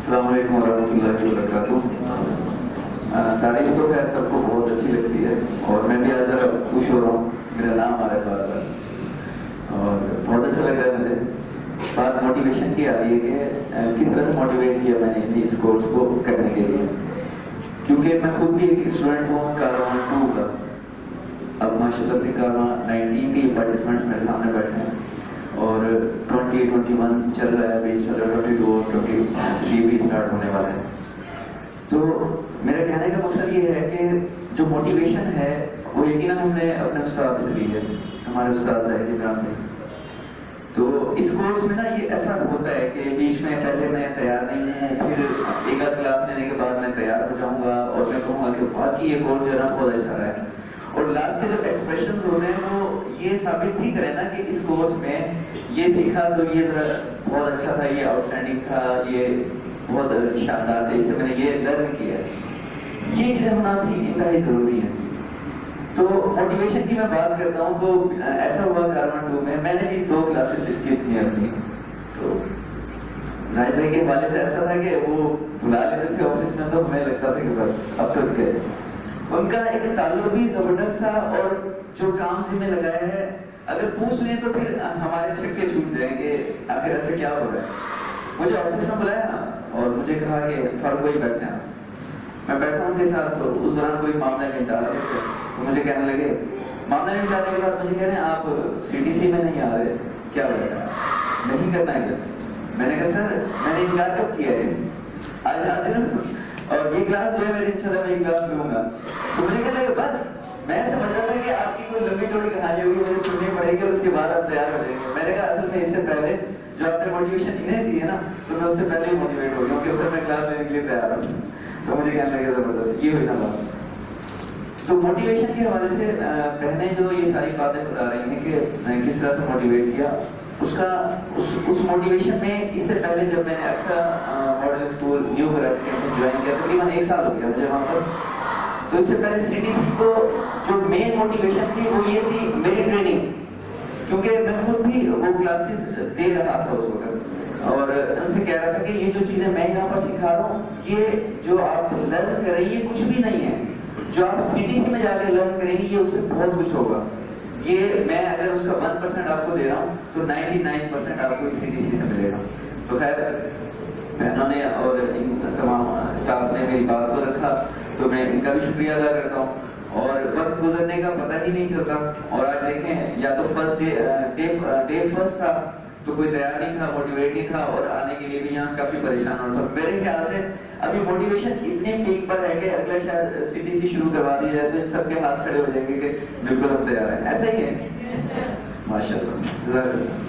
السلام علیکم ورحمۃ اللہ وبرکاتہ۔ تعریف تو خیر سب کو بہت اچھی لگتی ہے اور میں بھی آج ذرا خوش ہو رہا ہوں، میرا نام آ رہا ہے بار بار اور بہت اچھا لگ رہا ہے مجھے۔ بات موٹیویشن کی آ رہی ہے کہ کس طرح سے موٹیویٹ کیا میں نے اس کورس کو کرنے کے لیے، کیونکہ میں خود بھی ایک اسٹوڈنٹ ہوں کارواں 2 کا۔ اب ماشاء اللہ سے کارواں 19 بھی پارٹیسپینٹس میرے سامنے بیٹھے ہیں اور 20 21 چل رہا ہے، ابھی چل رہا ہے 22 23 بھی اسٹارٹ ہونے والا ہے۔ تو میرا کہنے کا مقصد یہ ہے کہ جو موٹیویشن ہے وہ یقیناً ہم نے اپنے استاد سے لی ہے، ہمارے استاد زاہد عمران نے۔ تو اس کورس میں نا یہ ایسا ہوتا ہے کہ بیچ میں پہلے میں تیار نہیں ہوں، پھر ایک آدھ کلاس لینے کے بعد میں تیار ہو جاؤں گا اور میں کہوں گا کہ باقی یہ کورس جو ہے نا بہت اچھا رہا ہے، اور لاسٹ کے جو ایکسپریشنز ہوتے ہیں وہ یہ ثابت بھی کریں نا کہ اس کورس میں یہ سیکھا تو یہ ذرا بہت اچھا تھا، یہ آؤٹ اسٹینڈنگ تھا، یہ بہت شاندار تھا، اس سے میں نے یہ لرن کیا ہے۔ یہ چیزیں ہونا بھی انتہائی ضروری ہے۔ تو موٹیویشن کی میں بات کرتا ہوں تو ایسا ہوا کارواں 2 میں نے بھی 2 کلاسز اسکپ کی اپنی۔ تو زاہد بھائی کے حوالے سے ایسا تھا کہ وہ بلا لیتے تھے آفس میں تو ہمیں لگتا تھا کہ بس اب تک گئے۔ ان کا ایک تعلق بھی زبردست تھا اور جو کام سے میں لگایا ہے اگر پوچھ لیں تو پھر ہمارے چھکے چھوٹ جائیں گے آخر ایسے کیا ہو رہا ہے۔ مجھے آفس میں بلایا اور مجھے کہا کہ فاروق بھائی بیٹھے ہیں۔ میں بیٹھا ان کے ساتھ، اس دوران کوئی معاملہ نہیں ڈال رہے تھے تو مجھے کہنے لگے، معاملہ نہیں ڈالنے کے بعد مجھے کہہ رہے ہیں آپ CTC میں نہیں آ رہے، کیا ہو رہا ہے، نہیں کرنا ہے کیا؟ میں نے کہا سر میں نے انکار کب کیا ہے، آج حاضر ہوں اور یہ کلاس جو ہے میری انشاءاللہ میں یہ کلاس لوں گا۔ تو مجھے کہنے لگے بس میں سمجھ رہا تھا کہ آپ کی کوئی لمبی چوڑی کہانی ہوگی، مجھے سننی پڑے گی اور اس کے بعد آپ تیار ہو جائیں گے۔ میں نے کہا اصل میں اس سے پہلے جو آپ نے موٹیویشن انہیں دی ہے نا تو میں اس سے پہلے ہی موٹیویٹ ہو گیا کیونکہ سر میں کلاس لینے کے لیے تیار ہوں۔ تو مجھے کہنے لگے زبردست، یہ ہوئی نا بات۔ تو موٹیویشن کے حوالے سے بہنیں جو یہ ساری باتیں بتا رہی ہیں کہ کس طرح سے موٹیویٹ کیا، اس موٹیویشن میں اس سے پہلے جب میں نے اکثر model school new graduate join کیا تقریباً 1 سال ہو گیا مجھے وہاں پر، تو اس سے پہلے CTC کو جو مین موٹیویشن تھی وہ یہ تھی میری ٹریننگ، کیونکہ میں خود بھی وہ کلاسز دے رہا تھا اس وقت اور ان سے کہہ رہا تھا کہ یہ جو چیزیں میں یہاں پر سکھا رہا ہوں یہ جو آپ لرن کر رہی ہے یہ کچھ بھی نہیں ہے، جو آپ CTC میں جا کے لرن کریں گی یہ اس سے بہت کچھ ہوگا۔ یہ میں اگر اس کا 1% آپ کو دے رہا ہوں تو 99% آپ کو CTC سے ملے گا۔ تو خیر بہنوں نے اور ان تمام اسٹاف نے میری بات کو رکھا تو میں ان کا بھی شکریہ ادا کرتا ہوں، اور وقت گزرنے کا پتہ ہی نہیں چلتا۔ اور آج دیکھیں یا تو ڈے فرسٹ تھا تو کوئی تیار نہیں تھا، موٹیویٹ نہیں تھا اور آنے کے لیے بھی یہاں کافی پریشان ہونا تھا۔ میرے خیال سے ابھی موٹیویشن اتنے پیک پر ہے کہ اگلا شاید CTC شروع کروا دی جائے تو ان سب کے ہاتھ کھڑے ہو جائیں گے کہ بالکل ہم تیار ہیں، ایسا ہی ہے ماشاء اللہ۔